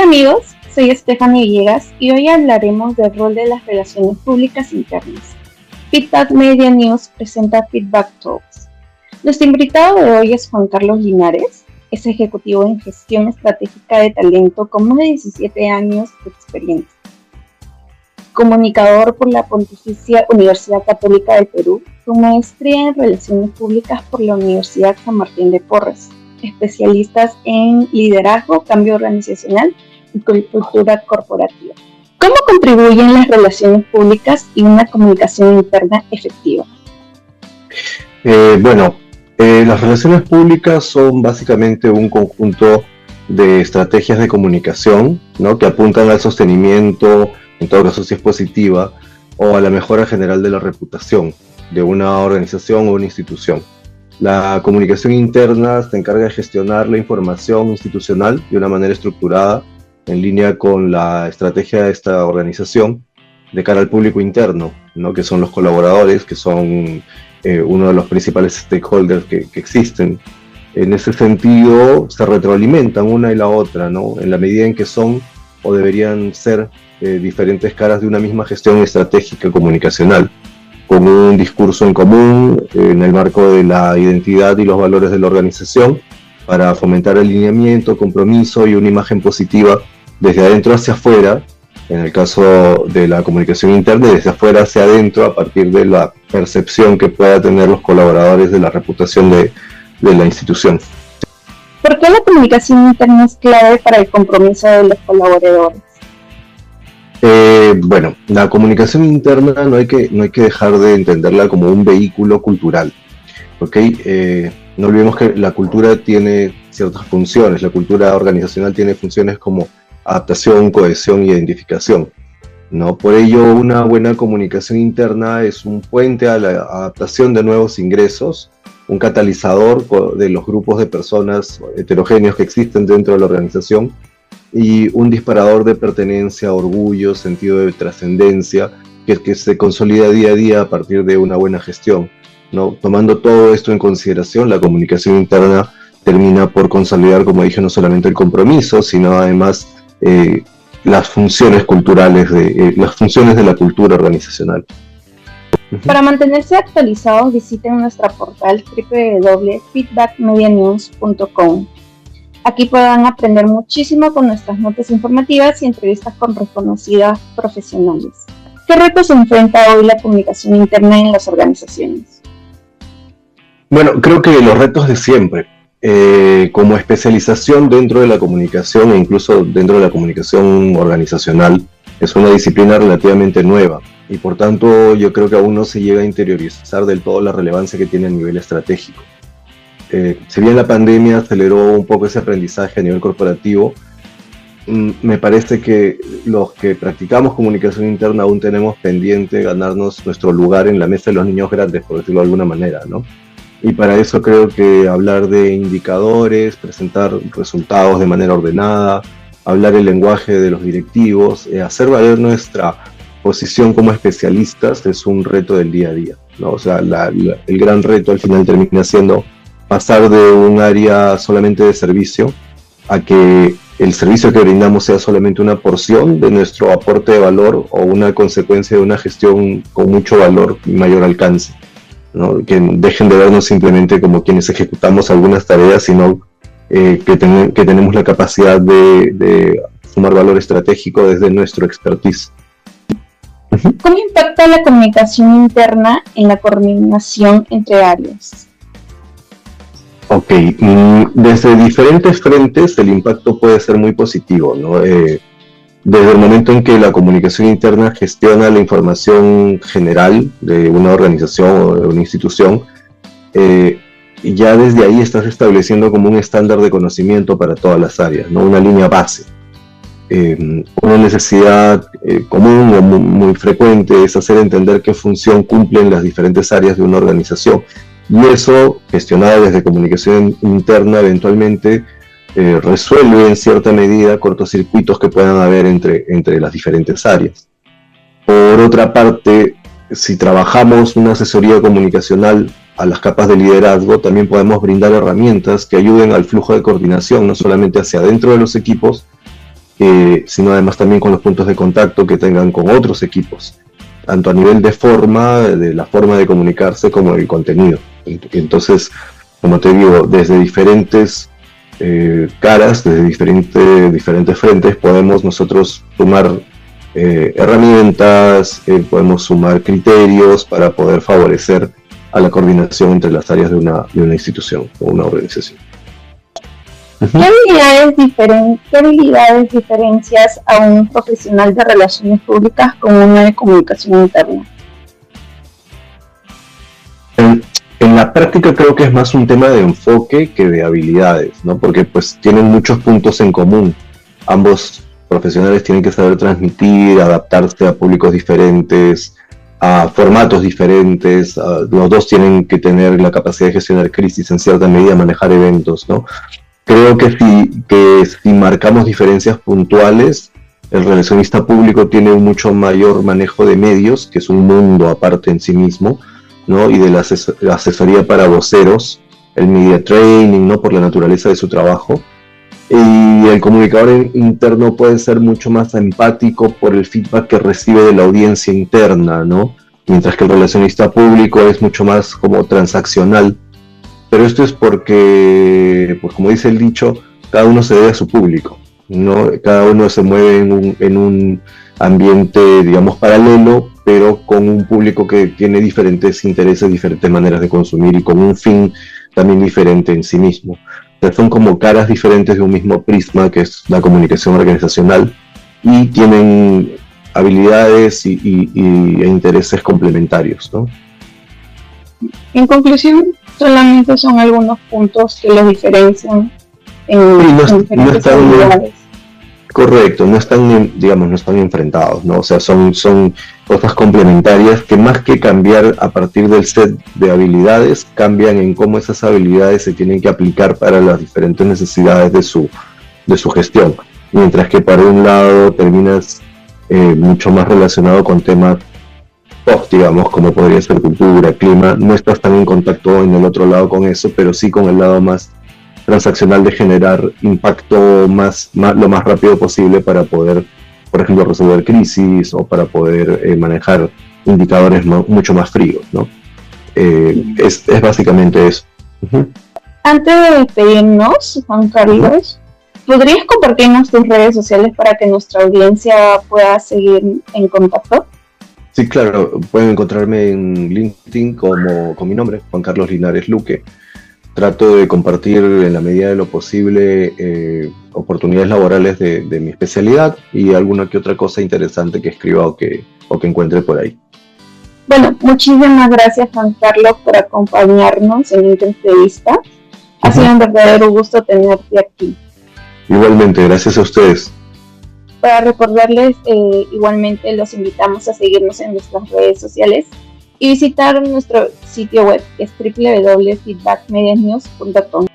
amigos, soy Stephanie Villegas y hoy hablaremos del rol de las relaciones públicas internas. Feedback Media News presenta Feedback Talks. Nuestro invitado de hoy es Juan Carlos Linares, es ejecutivo en gestión estratégica de talento con más de 17 años de experiencia. Comunicador por la Pontificia Universidad Católica del Perú, su maestría en Relaciones Públicas por la Universidad San Martín de Porres, especialistas en liderazgo, cambio organizacional y cultura corporativa. ¿Cómo contribuyen las relaciones públicas y una comunicación interna efectiva? Las relaciones públicas son básicamente un conjunto de estrategias de comunicación, ¿no?, que apuntan al sostenimiento, en todo caso si es positiva, o a la mejora general de la reputación de una organización o una institución. La comunicación interna se encarga de gestionar la información institucional de una manera estructurada, en línea con la estrategia de esta organización, de cara al público interno, ¿no?, que son los colaboradores, que son uno de los principales stakeholders que existen. En ese sentido, se retroalimentan una y la otra, ¿no?, en la medida en que son o deberían ser diferentes caras de una misma gestión estratégica comunicacional, con un discurso en común en el marco de la identidad y los valores de la organización, para fomentar alineamiento, compromiso y una imagen positiva desde adentro hacia afuera, en el caso de la comunicación interna, desde afuera hacia adentro, a partir de la percepción que pueda tener los colaboradores de la reputación de la institución. ¿Por qué la comunicación interna es clave para el compromiso de los colaboradores? La comunicación interna no hay que dejar de entenderla como un vehículo cultural, ¿okay? No olvidemos que la cultura tiene ciertas funciones, la cultura organizacional tiene funciones como adaptación, cohesión y identificación, ¿no? Por ello, una buena comunicación interna es un puente a la adaptación de nuevos ingresos, un catalizador de los grupos de personas heterogéneos que existen dentro de la organización, y un disparador de pertenencia, orgullo, sentido de trascendencia, que se consolida día a día a partir de una buena gestión, ¿no? Tomando todo esto en consideración, la comunicación interna termina por consolidar, como dije, no solamente el compromiso, sino además las funciones culturales, las funciones de la cultura organizacional. Para mantenerse actualizados, visiten nuestro portal www.feedbackmedianews.com. Aquí podrán aprender muchísimo con nuestras notas informativas y entrevistas con reconocidas profesionales. ¿Qué retos enfrenta hoy la comunicación interna en las organizaciones? Bueno, creo que los retos de siempre, como especialización dentro de la comunicación e incluso dentro de la comunicación organizacional, es una disciplina relativamente nueva y por tanto yo creo que aún no se llega a interiorizar del todo la relevancia que tiene a nivel estratégico. Si bien la pandemia aceleró un poco ese aprendizaje a nivel corporativo, me parece que los que practicamos comunicación interna aún tenemos pendiente ganarnos nuestro lugar en la mesa de los niños grandes, por decirlo de alguna manera, ¿no? Y para eso creo que hablar de indicadores, presentar resultados de manera ordenada, hablar el lenguaje de los directivos, hacer valer nuestra posición como especialistas es un reto del día a día, ¿no? O sea, el gran reto al final termina siendo pasar de un área solamente de servicio a que el servicio que brindamos sea solamente una porción de nuestro aporte de valor o una consecuencia de una gestión con mucho valor y mayor alcance, ¿no? Que dejen de vernos simplemente como quienes ejecutamos algunas tareas, sino que tenemos la capacidad de sumar valor estratégico desde nuestro expertise. ¿Cómo impacta la comunicación interna en la coordinación entre áreas? Ok, desde diferentes frentes el impacto puede ser muy positivo, ¿no? Desde el momento en que la comunicación interna gestiona la información general de una organización o de una institución, ya desde ahí estás estableciendo como un estándar de conocimiento para todas las áreas, ¿no? Una línea base. Una necesidad común o muy frecuente es hacer entender qué función cumplen las diferentes áreas de una organización. Y eso, gestionado desde comunicación interna, eventualmente resuelve en cierta medida cortocircuitos que puedan haber entre las diferentes áreas. Por otra parte, si trabajamos una asesoría comunicacional a las capas de liderazgo, también podemos brindar herramientas que ayuden al flujo de coordinación, no solamente hacia adentro de los equipos, sino además también con los puntos de contacto que tengan con otros equipos, tanto a nivel de la forma de comunicarse como el contenido. Entonces, como te digo, desde diferentes caras, desde diferentes frentes, podemos nosotros sumar herramientas, podemos sumar criterios para poder favorecer a la coordinación entre las áreas de una institución o una organización. ¿Qué habilidades diferencias a un profesional de relaciones públicas con una de comunicación interna? En la práctica creo que es más un tema de enfoque que de habilidades, ¿no? Porque pues tienen muchos puntos en común. Ambos profesionales tienen que saber transmitir, adaptarse a públicos diferentes, a formatos diferentes. Los dos tienen que tener la capacidad de gestionar crisis, en cierta medida manejar eventos, ¿no? Creo que si marcamos diferencias puntuales, el relacionista público tiene un mucho mayor manejo de medios, que es un mundo aparte en sí mismo, ¿no? Y de la asesoría para voceros, el media training, ¿no? Por la naturaleza de su trabajo. Y el comunicador interno puede ser mucho más empático por el feedback que recibe de la audiencia interna, ¿no? Mientras que el relacionista público es mucho más como transaccional. Pero esto es porque, pues como dice el dicho, cada uno se debe a su público, ¿no? Cada uno se mueve en un ambiente, digamos, paralelo, pero con un público que tiene diferentes intereses, diferentes maneras de consumir y con un fin también diferente en sí mismo. O sea, son como caras diferentes de un mismo prisma, que es la comunicación organizacional, y tienen habilidades e intereses complementarios, ¿no? En conclusión, solamente son algunos puntos que los diferencian en diferentes habilidades. Correcto, no están, digamos, no están enfrentados, ¿no? O sea, son cosas complementarias que más que cambiar a partir del set de habilidades, cambian en cómo esas habilidades se tienen que aplicar para las diferentes necesidades de su gestión. Mientras que para un lado terminas mucho más relacionado con temas soft, digamos, como podría ser cultura, clima, no estás tan en contacto en el otro lado con eso, pero sí con el lado más transaccional de generar impacto lo más rápido posible para poder, por ejemplo, resolver crisis o para poder manejar indicadores mucho más fríos, ¿no? Es básicamente eso. Uh-huh. Antes de despedirnos, Juan Carlos, ¿podrías compartirnos tus redes sociales para que nuestra audiencia pueda seguir en contacto? Sí, claro, pueden encontrarme en LinkedIn con mi nombre, Juan Carlos Linares Luque. Trato de compartir en la medida de lo posible oportunidades laborales de mi especialidad y alguna que otra cosa interesante que escriba o que encuentre por ahí. Bueno, muchísimas gracias, Juan Carlos, por acompañarnos en esta entrevista. Ha sido un verdadero gusto tenerte aquí. Igualmente, gracias a ustedes. Para recordarles, igualmente los invitamos a seguirnos en nuestras redes sociales y visitar nuestro sitio web, que es www.feedbackmedianews.com.